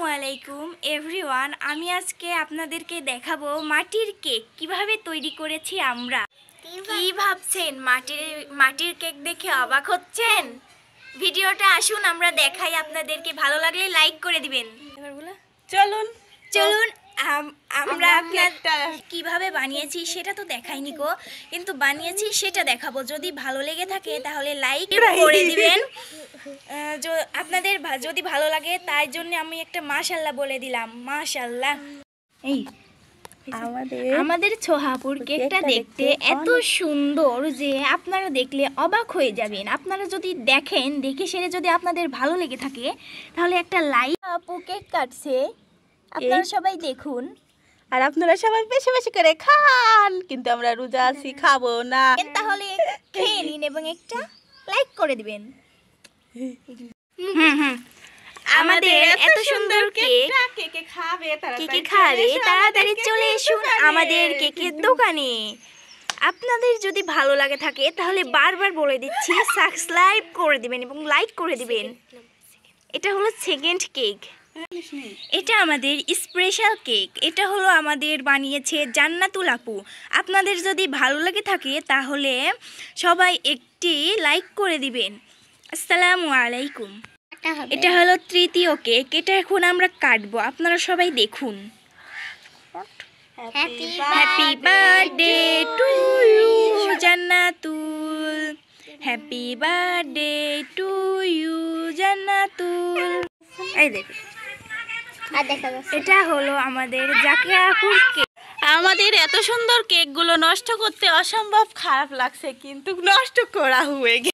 আসসালামু আলাইকুম এভরিওয়ান। আমি আজকে আপনাদেরকে দেখাবো মাটির কেক কিভাবে তৈরি করেছি আমরা। কি ভাবছেন, মাটির কেক দেখে অবাক হচ্ছেন? ভিডিওটা আসুন আমরা দেখাই আপনাদেরকে। ভালো লাগলে লাইক করে দিবেন। এবার বলো, চলুন আমরা কেকটা কিভাবে বানিয়েছি সেটা তো দেখাইনি গো, কিন্তু বানিয়েছি সেটা দেখাবো। যদি ভালো লেগে থাকে তাহলে লাইক করে দিবেন। আপনাদের যদি ভালো লাগে তাই জন্য আমি একটা মাশাআল্লাহ বলে দিলাম। মাশাআল্লাহ। এই আমাদের ছোহাপুর কেকটা দেখতে এত সুন্দর যে আপনারা দেখলে অবাক হয়ে যাবেন। আপনারা যদি দেখে সেটা যদি আপনাদের ভালো লেগে থাকে তাহলে একটা লাইক। আপু কেক কাটছে, আপনারা সবাই দেখুন আর আপনারা সবাই বেশি বেশি করে খান, কিন্তু আমরা রোজা আছি, খাবো না। তাহলে খেয়ে নিন এবং একটা লাইক করে দিবেন। আমাদের এত সুন্দর কেক কে খাবে তাড়াতাড়ি চলে এসুন আমাদের কেকের দোকানে। আপনাদের যদি ভালো লাগে থাকে তাহলে বারবার বলে দিচ্ছি সাবস্ক্রাইব করে দিবেন এবং লাইক করে দিবেন। এটা হলো সেকেন্ড কেক, এটা আমাদের স্পেশাল কেক। এটা হলো আমাদের বানিয়েছে জান্নাতুল আপু। আপনাদের যদি ভালো লাগে থাকে তাহলে সবাই একটি লাইক করে দিবেন। আসসালামু আলাইকুম। এটা হলো তৃতীয় কেক, এটা এখন আমরা কাটবো, আপনারা সবাই দেখুন। Happy birthday to you Jannatul, happy birthday to you Jannatul. এই দেখুন, এটা হলো আমাদের জাকিয়া আপুর কেক। আমাদের এত সুন্দর কেকগুলো নষ্ট করতে অসম্ভব খারাপ লাগছে, কিন্তু নষ্ট করা হয়ে গেছে।